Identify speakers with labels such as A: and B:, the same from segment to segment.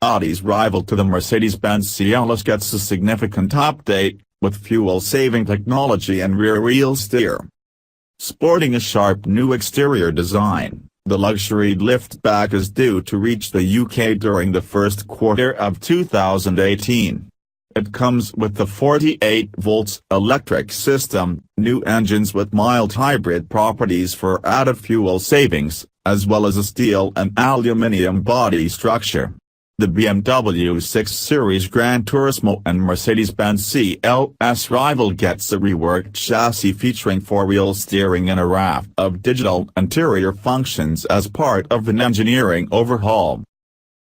A: Audi's rival to the Mercedes-Benz CLS gets a significant update, with fuel-saving technology and rear-wheel steer. Sporting a sharp new exterior design, the luxury liftback is due to reach the UK during the first quarter of 2018. It comes with the 48-volt electric system, new engines with mild hybrid properties for added fuel savings, as well as a steel and aluminium body structure. The BMW 6 Series Gran Turismo and Mercedes-Benz CLS rival gets a reworked chassis featuring four-wheel steering and a raft of digital interior functions as part of an engineering overhaul.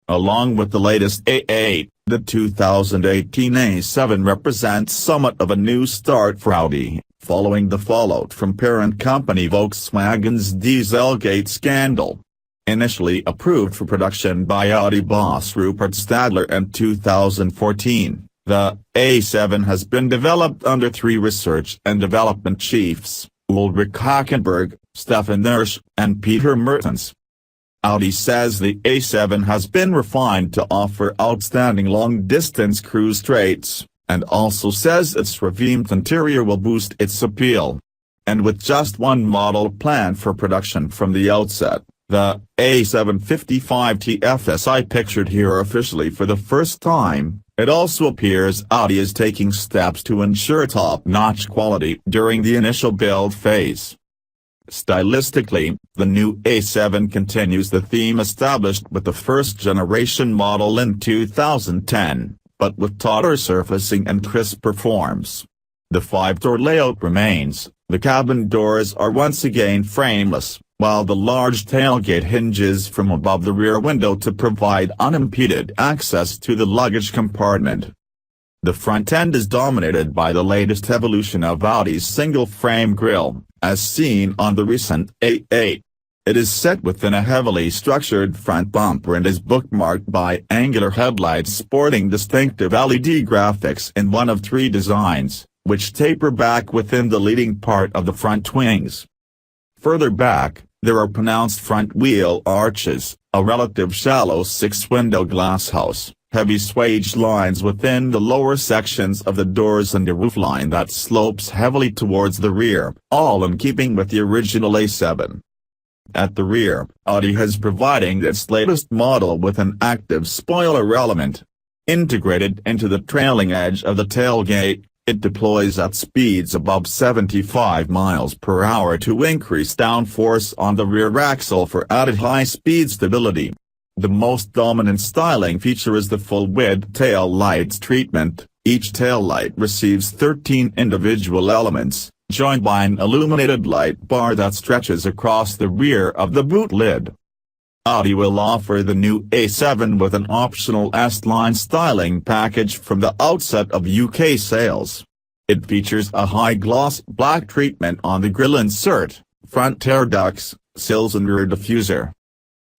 A: Along with the latest A8, the 2018 A7 represents somewhat of a new start for Audi, following the fallout from parent company Volkswagen's Dieselgate scandal. Initially approved for production by Audi boss Rupert Stadler in 2014, the A7 has been developed under three research and development chiefs, Ulrich Hackenberg, Stefan Knirsch, and Peter Mertens. Audi says the A7 has been refined to offer outstanding long-distance cruise traits, and also says its revamped interior will boost its appeal. And with just one model planned for production from the outset, the A755 TFSI pictured here officially for the first time, it also appears Audi is taking steps to ensure top-notch quality during the initial build phase. Stylistically, the new A7 continues the theme established with the first-generation model in 2010, but with tauter surfacing and crisper forms. The five-door layout remains, the cabin doors are once again frameless, while the large tailgate hinges from above the rear window to provide unimpeded access to the luggage compartment. The front end is dominated by the latest evolution of Audi's single-frame grille, as seen on the recent A8. It is set within a heavily structured front bumper and is bookmarked by angular headlights sporting distinctive LED graphics in one of three designs, which taper back within the leading part of the front wings. Further back, there are pronounced front wheel arches, a relative shallow six-window glasshouse, heavy swage lines within the lower sections of the doors and a roofline that slopes heavily towards the rear, all in keeping with the original A7. At the rear, Audi is providing its latest model with an active spoiler element. Integrated into the trailing edge of the tailgate, it deploys at speeds above 75 miles per hour to increase downforce on the rear axle for added high-speed stability. The most dominant styling feature is the full-width tail lights treatment. Each tail light receives 13 individual elements, joined by an illuminated light bar that stretches across the rear of the boot lid. Audi will offer the new A7 with an optional S-Line styling package from the outset of UK sales. It features a high-gloss black treatment on the grille insert, front air ducts, sills and rear diffuser.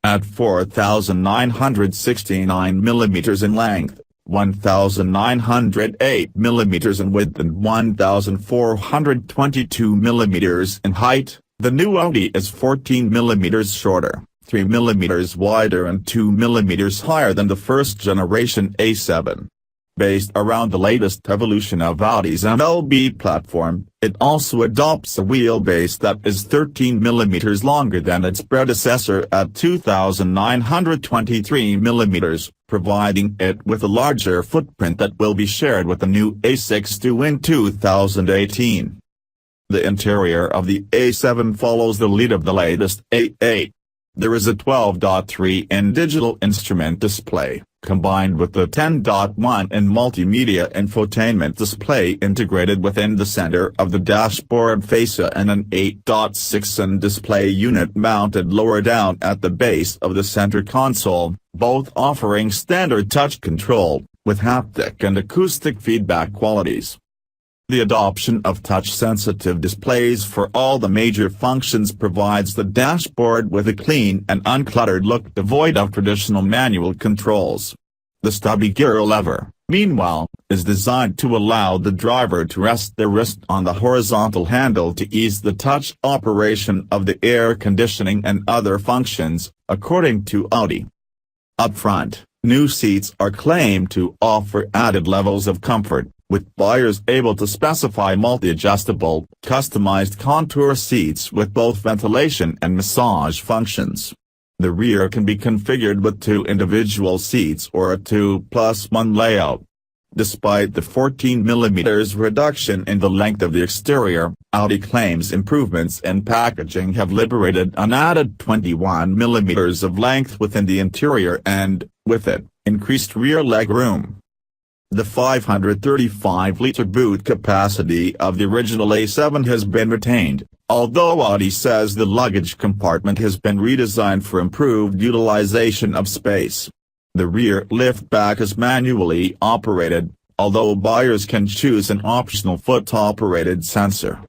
A: At 4,969 mm in length, 1,908 mm in width and 1,422 mm in height, the new Audi is 14 mm shorter, 3 mm wider and 2 mm higher than the first-generation A7. Based around the latest evolution of Audi's MLB platform, it also adopts a wheelbase that is 13 mm longer than its predecessor at 2,923 mm, providing it with a larger footprint that will be shared with the new A6 in 2018. The interior of the A7 follows the lead of the latest A8. There is a 12.3-inch digital instrument display, combined with the 10.1-inch multimedia infotainment display integrated within the center of the dashboard fascia and an 8.6-inch display unit mounted lower down at the base of the center console, both offering standard touch control, with haptic and acoustic feedback qualities. The adoption of touch-sensitive displays for all the major functions provides the dashboard with a clean and uncluttered look devoid of traditional manual controls. The stubby gear lever, meanwhile, is designed to allow the driver to rest their wrist on the horizontal handle to ease the touch operation of the air conditioning and other functions, according to Audi. Up front, New seats are claimed to offer added levels of comfort, with buyers able to specify multi-adjustable, customized contour seats with both ventilation and massage functions. The rear can be configured with 2 individual seats or a 2+1 layout. Despite the 14 mm reduction in the length of the exterior, Audi claims improvements in packaging have liberated an added 21 mm of length within the interior and, with it, increased rear legroom. The 535-liter boot capacity of the original A7 has been retained, although Audi says the luggage compartment has been redesigned for improved utilization of space. The rear liftback is manually operated, although buyers can choose an optional foot-operated sensor.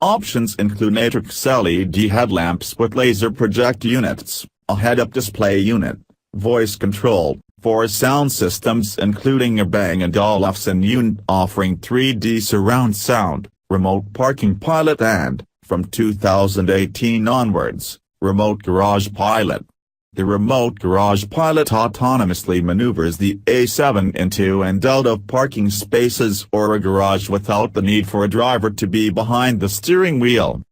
A: Options include matrix LED headlamps with laser project units, a head-up display unit, voice control, 4 sound systems including a Bang & Olufsen unit offering 3D surround sound, remote parking pilot and, from 2018 onwards, remote garage pilot. The remote garage pilot autonomously maneuvers the A7 into and out of parking spaces or a garage without the need for a driver to be behind the steering wheel.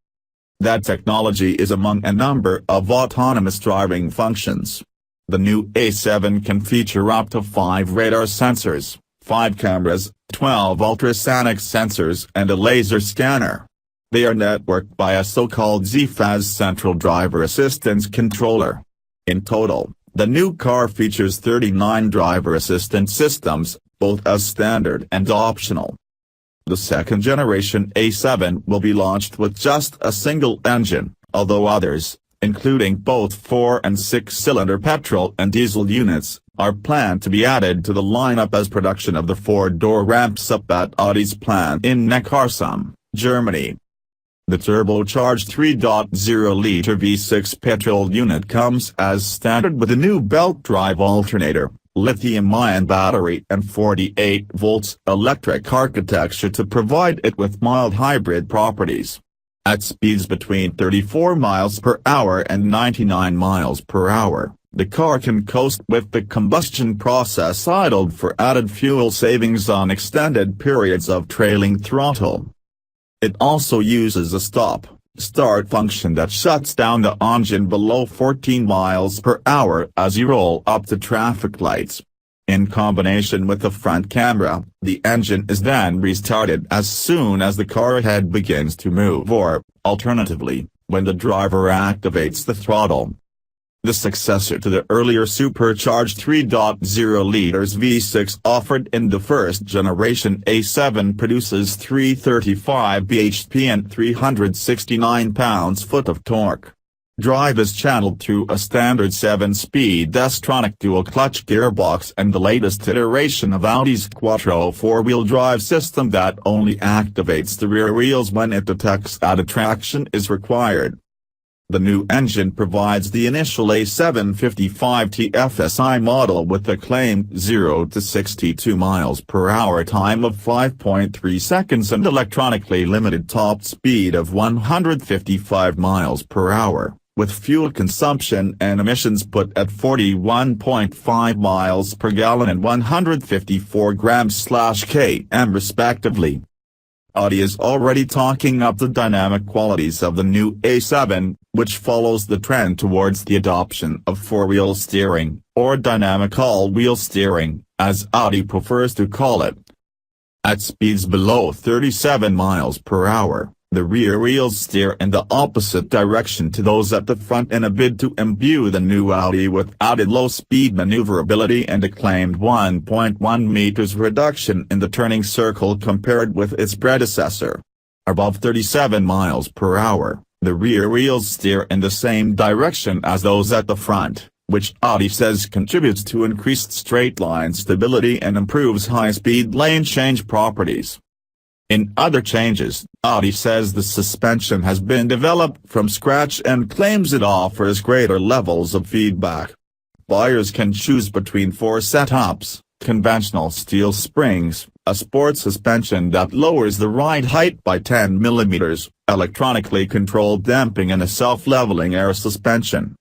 A: That technology is among a number of autonomous driving functions. The new A7 can feature up to 5 radar sensors, 5 cameras, 12 ultrasonic sensors and a laser scanner. They are networked by a so-called ZFAS central driver assistance controller. In total, the new car features 39 driver assistance systems, both as standard and optional. The second-generation A7 will be launched with just a single engine, although others, including both 4- and 6-cylinder petrol and diesel units, are planned to be added to the lineup as production of the 4-door ramps up at Audi's plant in Neckarsulm, Germany. The turbocharged 3.0-liter V6 petrol unit comes as standard with a new belt drive alternator, lithium-ion battery and 48 volts electric architecture to provide it with mild hybrid properties. At speeds between 34 miles per hour and 99 miles per hour, the car can coast with the combustion process idled for added fuel savings on extended periods of trailing throttle. It also uses a stop-start function that shuts down the engine below 14 miles per hour as you roll up to traffic lights. In combination with the front camera, the engine is then restarted as soon as the car ahead begins to move or, alternatively, when the driver activates the throttle. The successor to the earlier supercharged 3.0-liters V6 offered in the first-generation A7 produces 335 bhp and 369 pounds-foot of torque. Drive is channeled through a standard 7-speed S-tronic dual-clutch gearbox and the latest iteration of Audi's Quattro four-wheel drive system that only activates the rear wheels when it detects added traction is required. The new engine provides the initial A755 TFSI model with a claimed 0 to 62 miles per hour time of 5.3 seconds and electronically limited top speed of 155 miles per hour, with fuel consumption and emissions put at 41.5 miles per gallon and 154 grams/km respectively. Audi is already talking up the dynamic qualities of the new A7, which follows the trend towards the adoption of four-wheel steering, or dynamic all-wheel steering, as Audi prefers to call it. At speeds below 37 miles per hour, the rear wheels steer in the opposite direction to those at the front in a bid to imbue the new Audi with added low-speed maneuverability and a claimed 1.1 meters reduction in the turning circle compared with its predecessor. Above 37 miles per hour, the rear wheels steer in the same direction as those at the front, which Audi says contributes to increased straight-line stability and improves high-speed lane change properties. In other changes, Audi says the suspension has been developed from scratch and claims it offers greater levels of feedback. Buyers can choose between 4 setups: conventional steel springs, a sport suspension that lowers the ride height by 10 mm, electronically controlled damping and a self-leveling air suspension.